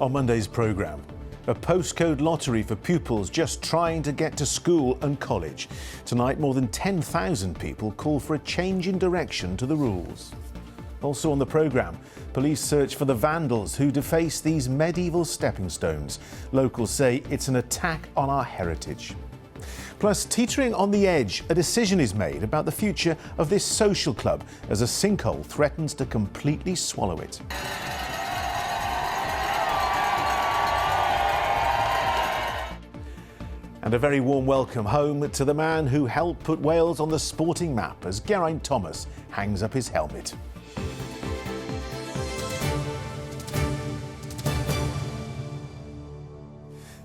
On Monday's programme, a postcode lottery for pupils just trying to get to school and college. Tonight, more than 10,000 people call for a change in direction to the rules. Also on the programme, police search for the vandals who defaced these medieval stepping stones. Locals say it's an attack on our heritage. Plus, teetering on the edge, a decision is made about the future of this social club as a sinkhole threatens to completely swallow it. And a very warm welcome home to the man who helped put Wales on the sporting map as Geraint Thomas hangs up his helmet.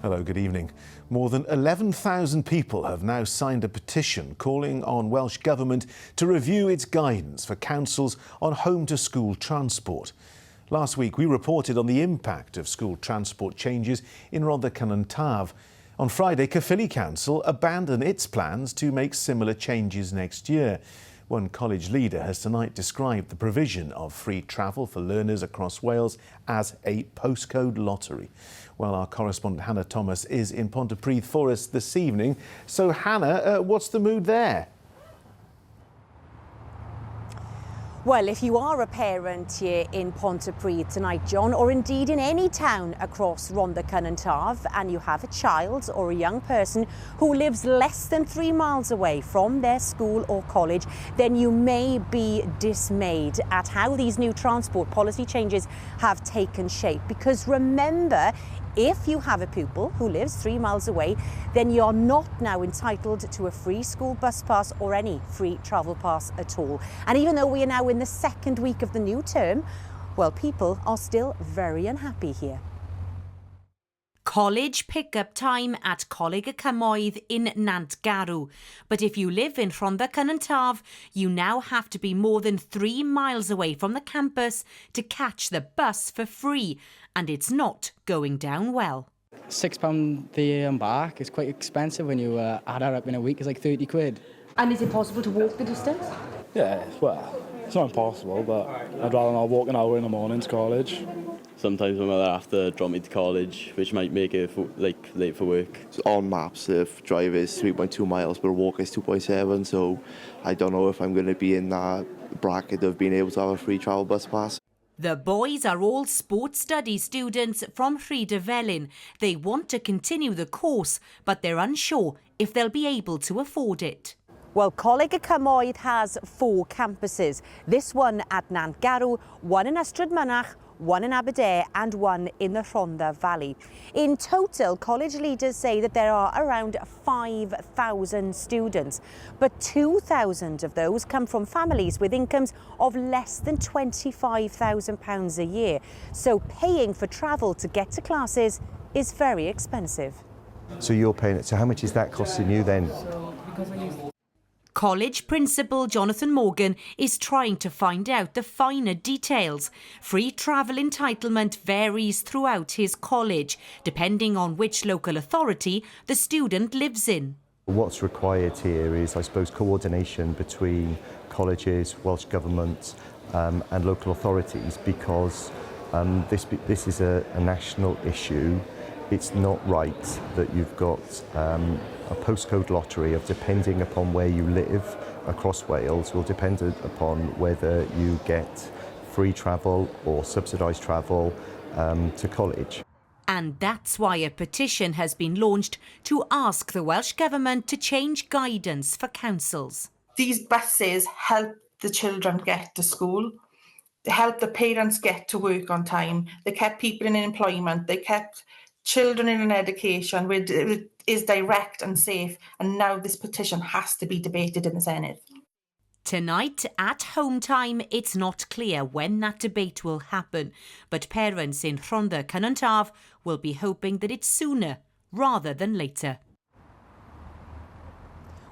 Hello, good evening. More than 11,000 people have now signed a petition calling on Welsh Government to review its guidance for councils on home-to-school transport. Last week, we reported on the impact of school transport changes in Rhondda Cynon Taf. On Friday, Caerphilly Council abandoned its plans to make similar changes next year. One college leader has tonight described the provision of free travel for learners across Wales as a postcode lottery. Well, our correspondent Hannah Thomas is in Pontypridd for us this evening. So, Hannah, what's the mood there? Well, if you are a parent here in Pontypridd tonight, John, or indeed in any town across Rhondda Cynon Taf, and you have a child or a young person who lives less than 3 miles away from their school or college, then you may be dismayed at how these new transport policy changes have taken shape. Because remember, if you have a pupil who lives 3 miles away, then you're not now entitled to a free school bus pass or any free travel pass at all. And even though we are now in the second week of the new term, well, people are still very unhappy here. College pick-up time at Coleg y Cymoedd in Nant Garw. But if you live in Rhondda Cynon Taf, you now have to be more than 3 miles away from the campus to catch the bus for free. And it's not going down well. £6 there and back is quite expensive when you add that up in a week. It's like 30 quid. And is it possible to walk the distance? Yeah, well, it's not impossible, but I'd rather not walk an hour in the morning to college. Sometimes my mother has to drop me to college, which might make it late for work. On maps, the drive is 3.2 miles, but a walk is 2.7, so I don't know if I'm going to be in that bracket of being able to have a free travel bus pass. The boys are all sports studies students from Rhydyfelin. They want to continue the course, but they're unsure if they'll be able to afford it. Well, Coleg y Cymoedd has 4 campuses. This one at Nant Garw, one in Ystrad Mynach, one in Aberdare and one in the Rhondda Valley. In total, college leaders say that there are around 5,000 students, but 2,000 of those come from families with incomes of less than £25,000 a year. So paying for travel to get to classes is very expensive. So you're paying it. So how much is that costing you then? College principal Jonathan Morgan is trying to find out the finer details. Free travel entitlement varies throughout his college, depending on which local authority the student lives in. What's required here is, I suppose, coordination between colleges, Welsh Government and local authorities, because this is a national issue. It's not right that you've got a postcode lottery of, depending upon where you live across Wales, will depend upon whether you get free travel or subsidised travel to college. And that's why a petition has been launched to ask the Welsh Government to change guidance for councils. These buses help the children get to school. They help the parents get to work on time. They kept people in employment. They kept children in an education where it is direct and safe, and now this petition has to be debated in the Senedd. Tonight, at home time, it's not clear when that debate will happen, but parents in Rhondda Cynon Taf will be hoping that it's sooner rather than later.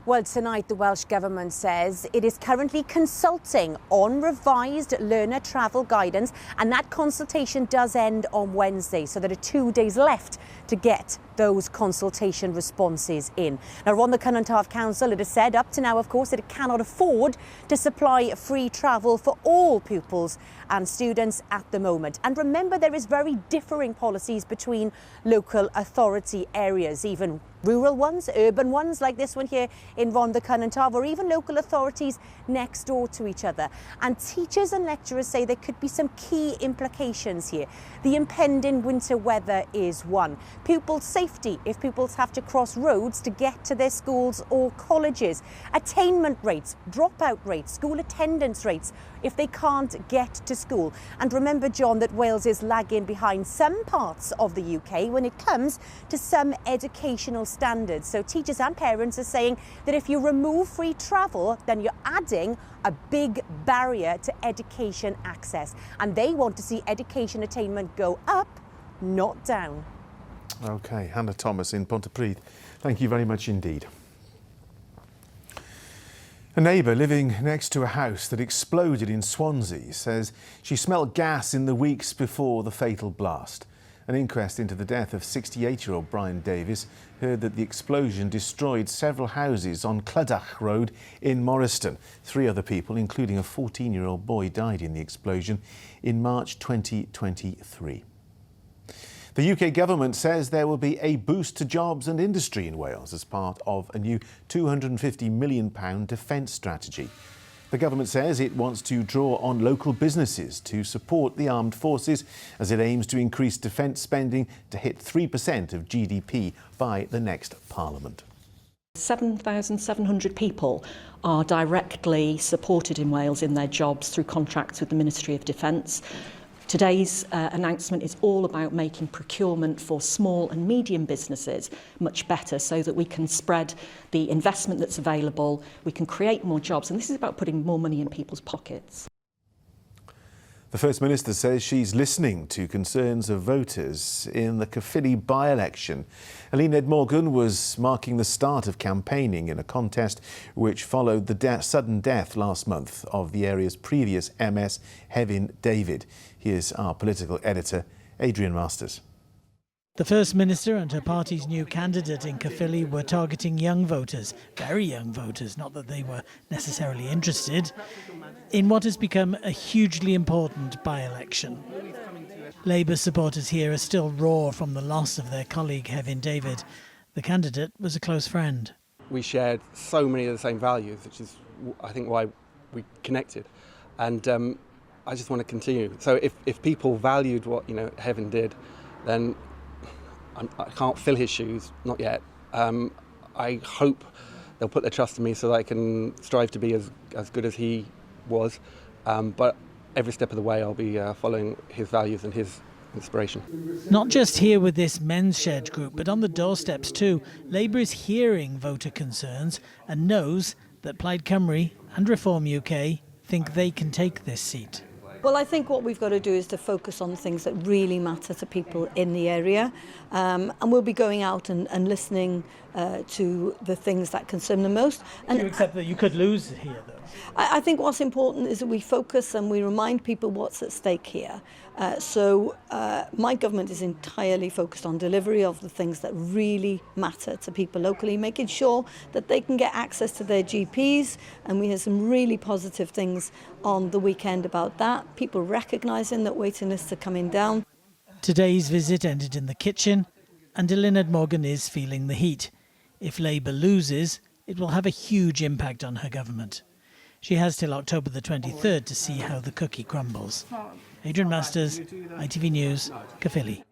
Well, tonight the Welsh Government says it is currently consulting on revised learner travel guidance, and that consultation does end on Wednesday, so there are 2 days left to get those consultation responses in. Now, Rhondda Cynon Taf Council, it has said up to now, of course, that it cannot afford to supply free travel for all pupils and students at the moment. And remember, there is very differing policies between local authority areas, even rural ones, urban ones like this one here in Rhondda Cynon Taf, or even local authorities next door to each other. And teachers and lecturers say there could be some key implications here. The impending winter weather is one. Pupils' safety if pupils have to cross roads to get to their schools or colleges. Attainment rates, dropout rates, school attendance rates if they can't get to school. And remember, John, that Wales is lagging behind some parts of the UK when it comes to some educational standards. So teachers and parents are saying that if you remove free travel, then you're adding a big barrier to education access. And they want to see education attainment go up, not down. OK, Hannah Thomas in Pontypridd. Thank you very much indeed. A neighbour living next to a house that exploded in Swansea says she smelled gas in the weeks before the fatal blast. An inquest into the death of 68-year-old Brian Davies heard that the explosion destroyed several houses on Clydach Road in Morriston. 3 other people, including a 14-year-old boy, died in the explosion in March 2023. The UK government says there will be a boost to jobs and industry in Wales as part of a new £250 million defence strategy. The government says it wants to draw on local businesses to support the armed forces as it aims to increase defence spending to hit 3% of GDP by the next Parliament. 7,700 people are directly supported in Wales in their jobs through contracts with the Ministry of Defence. Today's announcement is all about making procurement for small and medium businesses much better so that we can spread the investment that's available, we can create more jobs, and this is about putting more money in people's pockets. The First Minister says she's listening to concerns of voters in the Caerphilly by-election. Eluned Morgan was marking the start of campaigning in a contest which followed the sudden death last month of the area's previous MS, Hefin David. Here's our political editor, Adrian Masters. The First Minister and her party's new candidate in Caerphilly were targeting young voters, very young voters, not that they were necessarily interested, in what has become a hugely important by-election. Labour supporters here are still raw from the loss of their colleague Hefin David. The candidate was a close friend. We shared so many of the same values, which is, I think, why we connected. And I just want to continue. So if people valued what Hefin did, then I can't fill his shoes, not yet. I hope they'll put their trust in me so that I can strive to be as good as he was. But every step of the way I'll be following his values and his inspiration. Not just here with this men's shed group, but on the doorsteps too. Labour is hearing voter concerns and knows that Plaid Cymru and Reform UK think they can take this seat. Well, I think what we've got to do is to focus on things that really matter to people in the area. And we'll be going out and listening to the things that concern them most. And do you accept that you could lose here, though? I think what's important is that we focus and we remind people what's at stake here. So my government is entirely focused on delivery of the things that really matter to people locally, making sure that they can get access to their GPs. And we had some really positive things on the weekend about that. People recognising that waiting lists are coming down. Today's visit ended in the kitchen, and Eluned Morgan is feeling the heat. If Labour loses, it will have a huge impact on her government. She has till October the 23rd to see how the cookie crumbles. Adrian Masters, ITV News, Caerphilly.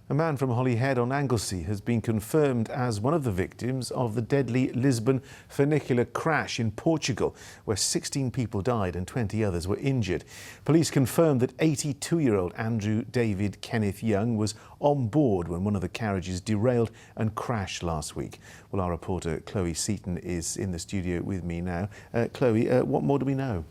A man from Holyhead on Anglesey has been confirmed as one of the victims of the deadly Lisbon funicular crash in Portugal, where 16 people died and 20 others were injured. Police confirmed that 82-year-old Andrew David Kenneth Young was on board when one of the carriages derailed and crashed last week. Well, our reporter Chloe Seaton is in the studio with me now. Chloe, what more do we know?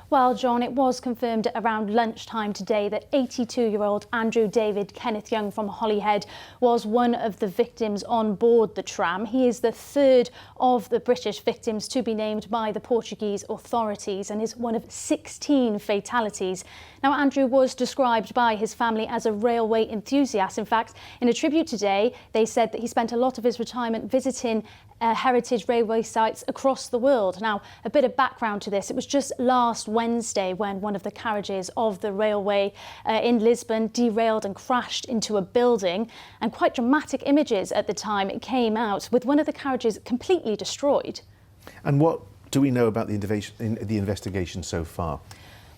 Well, John, it was confirmed around lunchtime today that 82-year-old Andrew David Kenneth Young from Holyhead was one of the victims on board the tram. He is the third of the British victims to be named by the Portuguese authorities and is one of 16 fatalities. Now, Andrew was described by his family as a railway enthusiast. In fact, in a tribute today, they said that he spent a lot of his retirement visiting heritage railway sites across the world. Now, a bit of background to this. It was just last last Wednesday when one of the carriages of the railway in Lisbon derailed and crashed into a building, and quite dramatic images at the time it came out with one of the carriages completely destroyed. And what do we know about the investigation so far?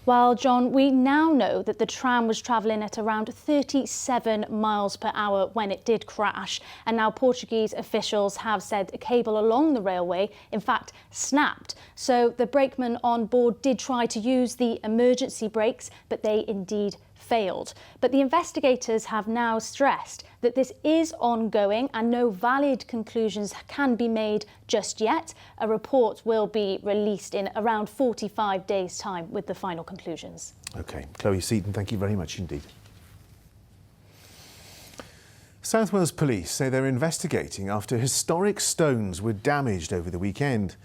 Well, John, we now know that the tram was travelling at around 37 miles per hour when it did crash. And now Portuguese officials have said a cable along the railway, in fact, snapped. So the brakemen on board did try to use the emergency brakes, but they indeed failed. But the investigators have now stressed that this is ongoing and no valid conclusions can be made just yet. A report will be released in around 45 days' time with the final conclusions. OK, Chloe Seaton, thank you very much indeed. South Wales Police say they're investigating after historic stones were damaged over the weekend.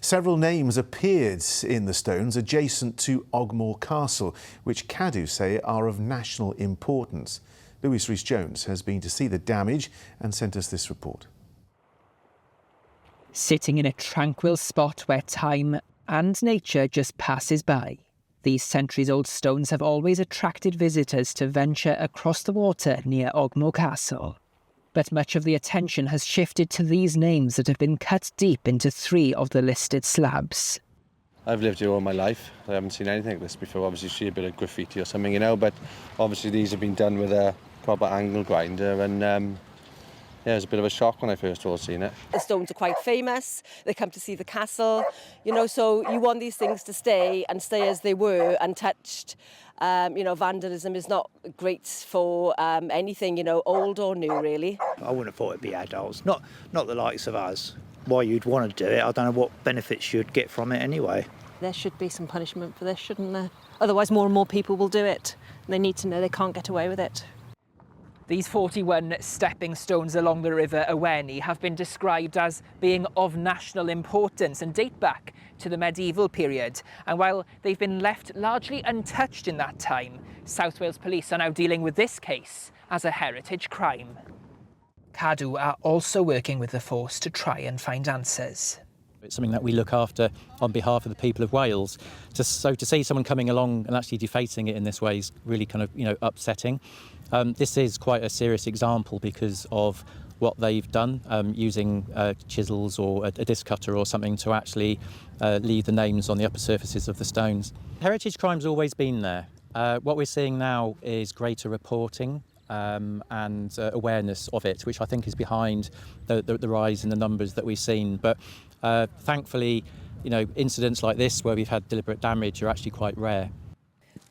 Several names appeared in the stones adjacent to Ogmore Castle, which Cadw say are of national importance. Lewis Rhys-Jones has been to see the damage and sent us this report. Sitting in a tranquil spot where time and nature just passes by, these centuries-old stones have always attracted visitors to venture across the water near Ogmore Castle. But much of the attention has shifted to these names that have been cut deep into 3 of the listed slabs. I've lived here all my life. I haven't seen anything like this before. Obviously, you see a bit of graffiti or something, you know, but obviously these have been done with a proper angle grinder, and yeah, it was a bit of a shock when I first all seen it. The stones are quite famous. They come to see the castle, you know, so you want these things to stay as they were, untouched. You know, vandalism is not great for anything, you know, old or new, really. I wouldn't have thought it'd be adults, not the likes of us. Why you'd want to do it, I don't know what benefits you'd get from it anyway. There should be some punishment for this, shouldn't there? Otherwise, more and more people will do it. They need to know they can't get away with it. These 41 stepping stones along the River Awenny have been described as being of national importance and date back to the medieval period. And while they've been left largely untouched in that time, South Wales Police are now dealing with this case as a heritage crime. Cadw are also working with the force to try and find answers. It's something that we look after on behalf of the people of Wales. So to see someone coming along and actually defacing it in this way is really kind of, you know, upsetting. This is quite a serious example because of what they've done, using chisels or a disc cutter or something to actually leave the names on the upper surfaces of the stones. Heritage crime's always been there. What we're seeing now is greater reporting and awareness of it, which I think is behind the rise in the numbers that we've seen. But thankfully, you know, incidents like this where we've had deliberate damage are actually quite rare.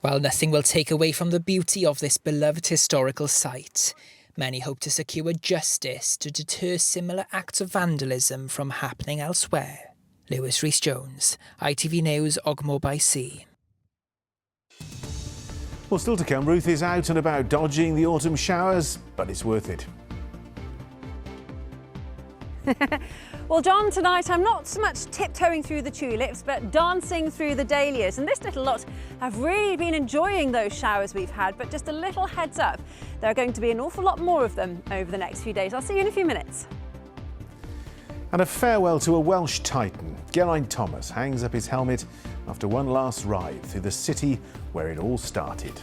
While nothing will take away from the beauty of this beloved historical site, many hope to secure justice to deter similar acts of vandalism from happening elsewhere. Lewis Rhys-Jones, ITV News, Ogmore by Sea. Well, still to come, Ruth is out and about dodging the autumn showers, but it's worth it. Well, John, tonight I'm not so much tiptoeing through the tulips, but dancing through the dahlias. And this little lot have really been enjoying those showers we've had, but just a little heads up, there are going to be an awful lot more of them over the next few days. I'll see you in a few minutes. And a farewell to a Welsh titan. Geraint Thomas hangs up his helmet after one last ride through the city where it all started.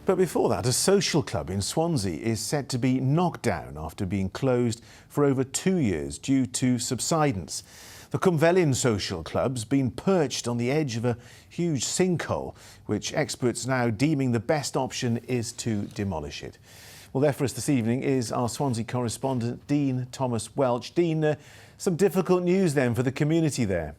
But before that, a social club in Swansea is set to be knocked down after being closed for over 2 years due to subsidence. The Caerphilly social club's been perched on the edge of a huge sinkhole, which experts now deeming the best option is to demolish it. Well, there for us this evening is our Swansea correspondent, Dean Thomas Welch. Dean, some difficult news then for the community there.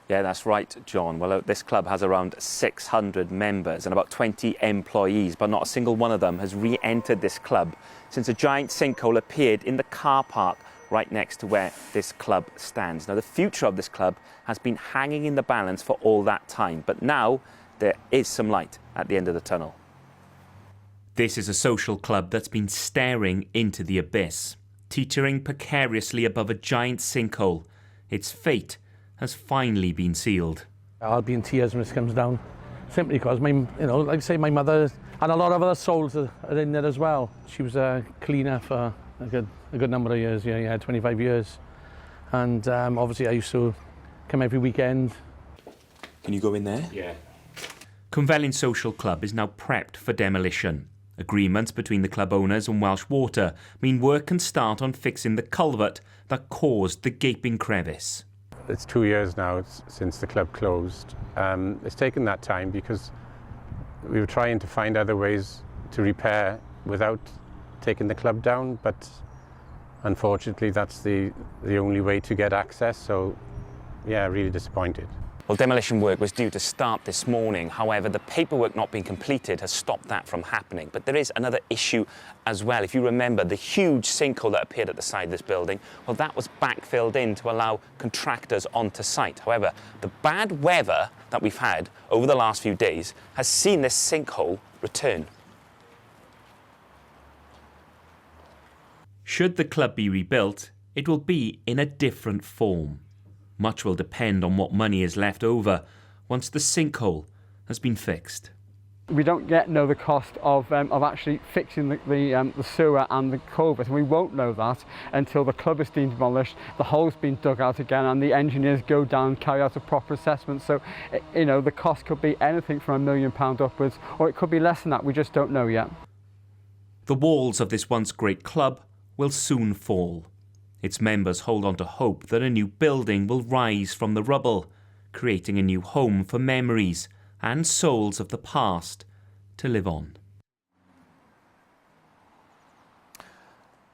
Yeah, that's right, John. Well, this club has around 600 members and about 20 employees, but not a single one of them has re-entered this club since a giant sinkhole appeared in the car park right next to where this club stands. Now, the future of this club has been hanging in the balance for all that time, but now there is some light at the end of the tunnel. This is a social club that's been staring into the abyss, teetering precariously above a giant sinkhole. Its fate has finally been sealed. I'll be in tears when this comes down, simply because like I say, my mother and a lot of other souls are in there as well. She was a cleaner for a good number of years, yeah, 25 years. And obviously I used to come every weekend. Can you go in there? Yeah. Cymru Social Club is now prepped for demolition. Agreements between the club owners and Welsh Water mean work can start on fixing the culvert that caused the gaping crevice. It's 2 years now since the club closed. It's taken that time because we were trying to find other ways to repair without taking the club down, but unfortunately that's the only way to get access, so yeah, really disappointed. Well, demolition work was due to start this morning. However, the paperwork not being completed has stopped that from happening. But there is another issue as well. If you remember the huge sinkhole that appeared at the side of this building, well, that was backfilled in to allow contractors onto site. However, the bad weather that we've had over the last few days has seen this sinkhole return. Should the club be rebuilt, it will be in a different form. Much will depend on what money is left over once the sinkhole has been fixed. We don't yet know the cost of actually fixing the sewer and the culvert, and we won't know that until the club is deemed demolished, the hole's been dug out again, and the engineers go down and carry out a proper assessment. So, you know, the cost could be anything from £1 million upwards, or it could be less than that. We just don't know yet. The walls of this once great club will soon fall. Its members hold on to hope that a new building will rise from the rubble, creating a new home for memories and souls of the past to live on.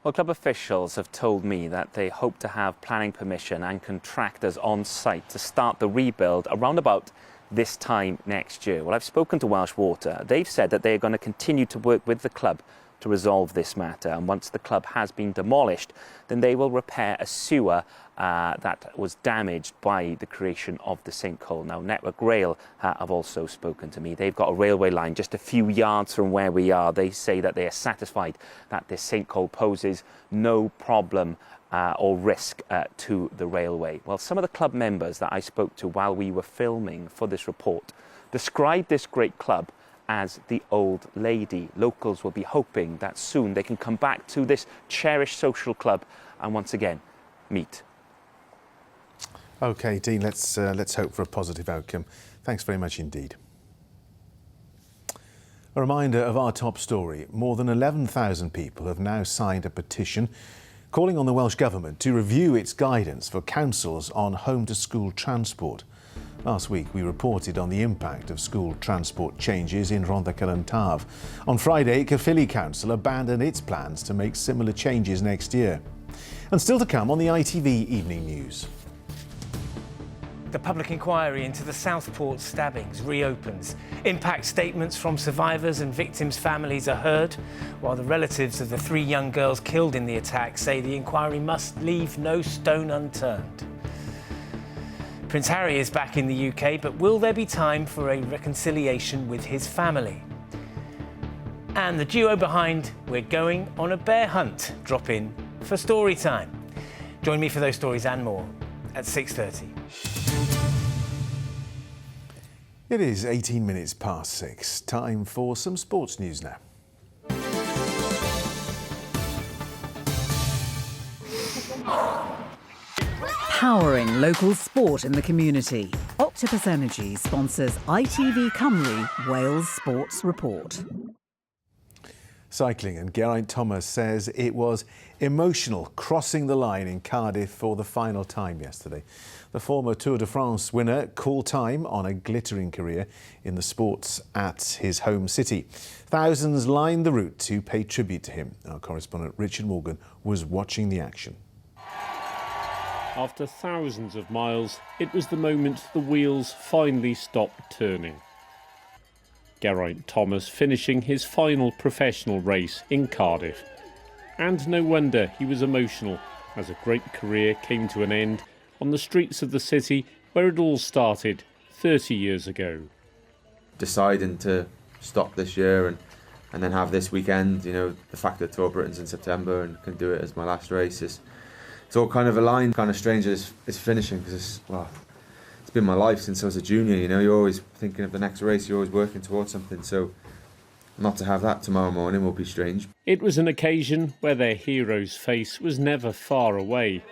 Well, club officials have told me that they hope to have planning permission and contractors on site to start the rebuild around about this time next year. Well, I've spoken to Welsh Water. They've said that they are going to continue to work with the club to resolve this matter, and once the club has been demolished, then they will repair a sewer that was damaged by the creation of the sinkhole. Now, Network Rail have also spoken to me. They've got a railway line just a few yards from where we are. They say that they are satisfied that this sinkhole poses no problem or risk to the railway. Well, some of the club members that I spoke to while we were filming for this report described this great club as the old lady. Locals will be hoping that soon they can come back to this cherished social club and once again meet. OK, Dean, let's hope for a positive outcome. Thanks very much indeed. A reminder of our top story. More than 11,000 people have now signed a petition calling on the Welsh Government to review its guidance for councils on home-to-school transport. Last week, we reported on the impact of school transport changes in Rhondda Cynon Taf. On Friday, Caerphilly Council abandoned its plans to make similar changes next year. And still to come on the ITV Evening News. The public inquiry into the Southport stabbings reopens. Impact statements from survivors and victims' families are heard, while the relatives of the 3 young girls killed in the attack say the inquiry must leave no stone unturned. Prince Harry is back in the UK, but will there be time for a reconciliation with his family? And the duo behind We're Going on a Bear Hunt drop in for story time. Join me for those stories and more at 6:30. It is 18 minutes past 6. Time for some sports news now. Powering local sport in the community. Octopus Energy sponsors ITV Cymru Wales Sports Report. Cycling, and Geraint Thomas says it was emotional crossing the line in Cardiff for the final time yesterday. The former Tour de France winner called time on a glittering career in the sports at his home city. Thousands lined the route to pay tribute to him. Our correspondent Richard Morgan was watching the action. After thousands of miles, it was the moment the wheels finally stopped turning. Geraint Thomas finishing his final professional race in Cardiff. And no wonder he was emotional as a great career came to an end on the streets of the city where it all started 30 years ago. Deciding to stop this year and then have this weekend, you know, the fact that Tour Britain's in September and can do it as my last race it's all kind of aligned. Kind of strange that it's finishing because it's been my life since I was a junior. You know, you're always thinking of the next race, you're always working towards something. So not to have that tomorrow morning will be strange. It was an occasion where their hero's face was never far away,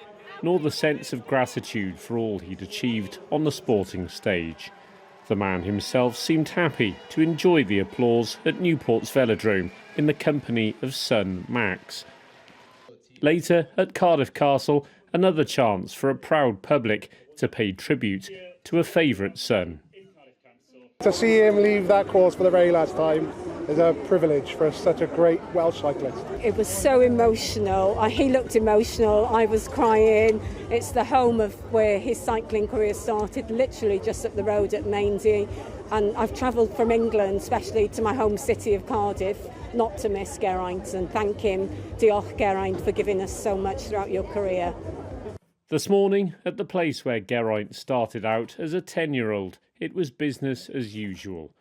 nor the sense of gratitude for all he'd achieved on the sporting stage. The man himself seemed happy to enjoy the applause at Newport's Velodrome in the company of son Max. Later, at Cardiff Castle, another chance for a proud public to pay tribute to a favourite son. To see him leave that course for the very last time is a privilege for such a great Welsh cyclist. It was so emotional. He looked emotional, I was crying. It's the home of where his cycling career started, literally just up the road at Mainsey. And I've travelled from England, especially to my home city of Cardiff, not to miss Geraint and thank him, Diolch Geraint, for giving us so much throughout your career. This morning, at the place where Geraint started out as a 10-year-old, it was business as usual.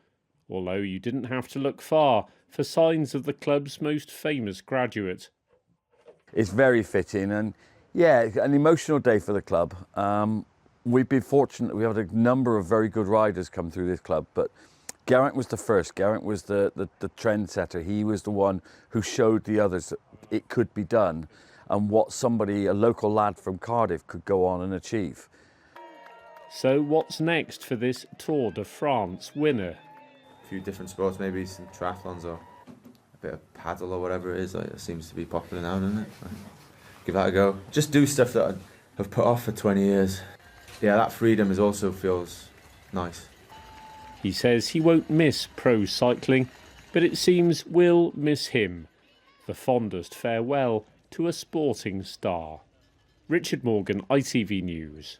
Although you didn't have to look far for signs of the club's most famous graduate. It's very fitting and, yeah, an emotional day for the club. We've been fortunate, we had a number of very good riders come through this club, but Geraint was the first. Geraint was the trendsetter. He was the one who showed the others that it could be done and what somebody, a local lad from Cardiff, could go on and achieve. So what's next for this Tour de France winner? A few different sports, maybe some triathlons or a bit of paddle or whatever it is. It seems to be popular now, doesn't it? Give that a go. Just do stuff that I have put off for 20 years. Yeah, that freedom also feels nice. He says he won't miss pro cycling, but it seems we'll miss him. The fondest farewell to a sporting star. Richard Morgan, ITV News.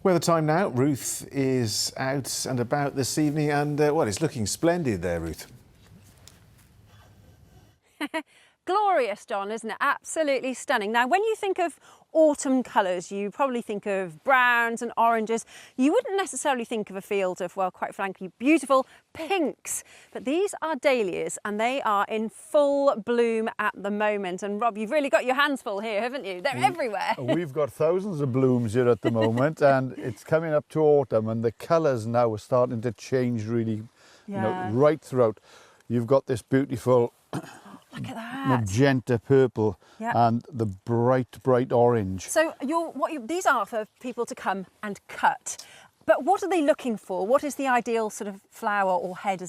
Weather time now. Ruth is out and about this evening and, it's looking splendid there, Ruth. Glorious, John, isn't it? Absolutely stunning. Now, when you think of autumn colours, you probably think of browns and oranges. You wouldn't necessarily think of a field of, well, quite frankly, beautiful pinks. But these are dahlias and they are in full bloom at the moment. And Rob, you've really got your hands full here, haven't you? They're everywhere. We've got thousands of blooms here at the moment and it's coming up to autumn and the colours now are starting to change really, right throughout. You've got this beautiful look at that. Magenta purple and the bright orange. So these are for people to come and cut. But what are they looking for? What is the ideal sort of flower or head,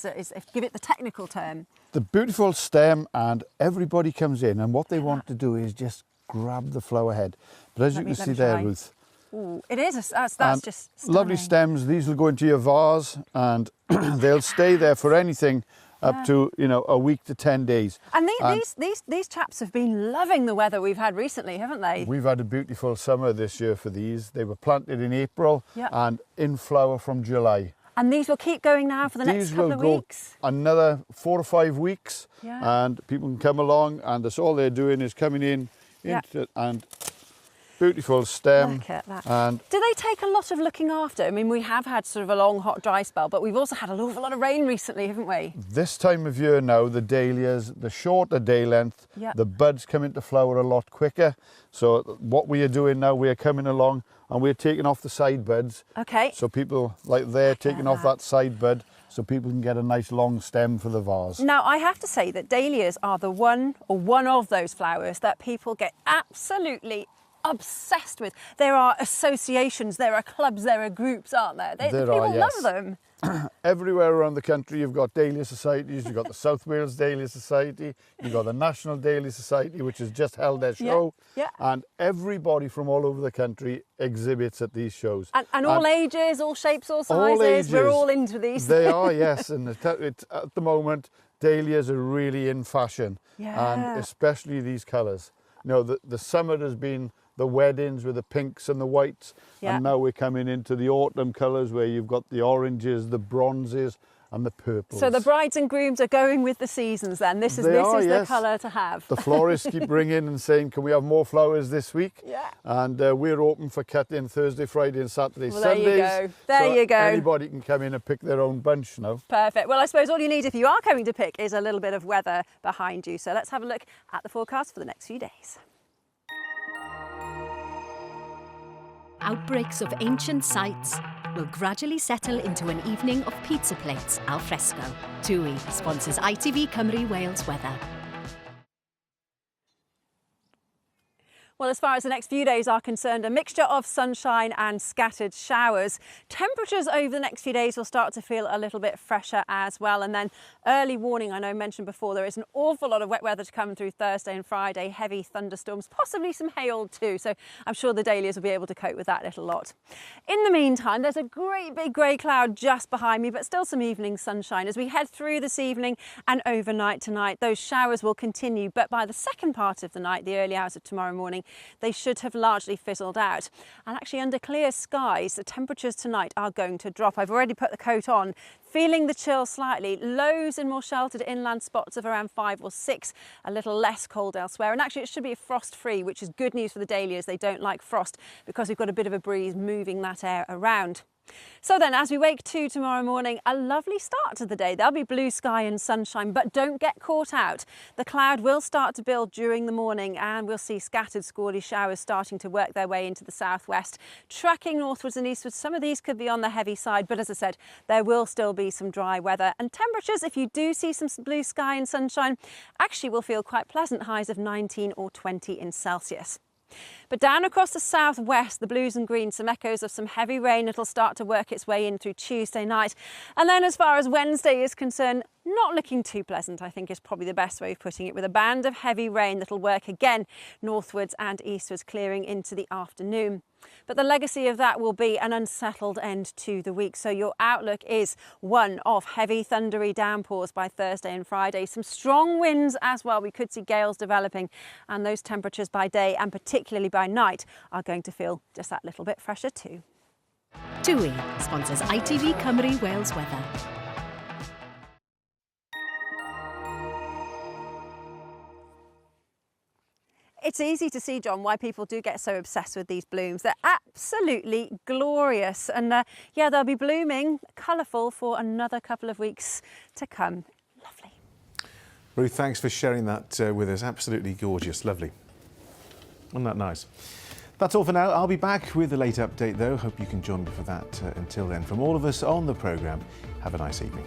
give it the technical term? The beautiful stem, and everybody comes in and what they want to do is just grab the flower head. But as you can see there, Ruth. Ooh, it is, that's just stunning. Lovely stems. These will go into your vase and they'll stay there for anything up to a week to 10 days. And these chaps have been loving the weather we've had recently, haven't they? We've had a beautiful summer this year for these. They were planted in April and in flower from July. And these will keep going now for the next couple of weeks? Another 4 or 5 weeks and people can come along and that's all they're doing is coming in and beautiful stem. Look at that. And do they take a lot of looking after? I mean, we have had sort of a long, hot, dry spell, but we've also had an awful lot of rain recently, haven't we? This time of year now, the dahlias, the shorter day length, the buds come into flower a lot quicker. So what we are doing now, we are coming along and we're taking off the side buds. Okay. So people, like they're taking off that side bud so people can get a nice long stem for the vase. Now, I have to say that dahlias are one of those flowers that people get absolutely obsessed with. There are associations, there are clubs, there are groups, aren't there? People love them. Everywhere around the country you've got dahlia societies, you've got the South Wales Dahlia Society, you've got the National Dahlia Society, which has just held their show, and everybody from all over the country exhibits at these shows. And all ages, all shapes, all sizes, we're all into these. They are, yes, and at the moment dahlias are really in fashion, and especially these colours. The summer has been the weddings with the pinks and the whites, and now we're coming into the autumn colours where you've got the oranges, the bronzes and the purples. So the brides and grooms are going with the seasons then. This is the colour to have. The florists keep ringing and saying, can we have more flowers this week? And we're open for cutting Thursday, Friday and Saturday, Sundays. There you go. There you go. Anybody can come in and pick their own bunch now. Perfect. Well, I suppose all you need if you are coming to pick is a little bit of weather behind you. So let's have a look at the forecast for the next few days. outbreaks of ancient sites will gradually settle into an evening of pizza plates al fresco. TUI sponsors ITV Cymru Wales weather. Well, as far as the next few days are concerned, a mixture of sunshine and scattered showers. Temperatures over the next few days will start to feel a little bit fresher as well. And then early warning, I know I mentioned before, there is an awful lot of wet weather to come through Thursday and Friday, heavy thunderstorms, possibly some hail too. So I'm sure the Dahlias will be able to cope with that little lot. In the meantime, there's a great big grey cloud just behind me, but still some evening sunshine. As we head through this evening and overnight tonight, those showers will continue. But by the second part of the night, the early hours of tomorrow morning, they should have largely fizzled out. And actually under clear skies, the temperatures tonight are going to drop. I've already put the coat on, feeling the chill slightly. Lows in more sheltered inland spots of around 5 or 6, a little less cold elsewhere. And actually it should be frost-free, which is good news for the Dahlias. They don't like frost because we've got a bit of a breeze moving that air around. So then, as we wake to tomorrow morning, a lovely start to the day. There'll be blue sky and sunshine, but don't get caught out. The cloud will start to build during the morning and we'll see scattered squally showers starting to work their way into the southwest. Tracking northwards and eastwards, some of these could be on the heavy side, but as I said, there will still be some dry weather. And temperatures, if you do see some blue sky and sunshine, actually will feel quite pleasant, highs of 19 or 20 in Celsius. But down across the southwest, the blues and greens, some echoes of some heavy rain that'll start to work its way in through Tuesday night. And then as far as Wednesday is concerned, not looking too pleasant, I think is probably the best way of putting it, with a band of heavy rain that'll work again northwards and eastwards, clearing into the afternoon. But the legacy of that will be an unsettled end to the week. So your outlook is one of heavy thundery downpours by Thursday and Friday. Some strong winds as well. We could see gales developing, and those temperatures by day and particularly by night are going to feel just that little bit fresher too. TUI sponsors ITV Cymru Wales weather. It's easy to see, John, why people do get so obsessed with these blooms. They're absolutely glorious. And yeah, they'll be blooming colourful for another couple of weeks to come. Lovely. Ruth, thanks for sharing that with us. Absolutely gorgeous. Lovely. Wasn't that nice? That's all for now. I'll be back with a late update, though. Hope you can join me for that. Until then, from all of us on the programme, have a nice evening.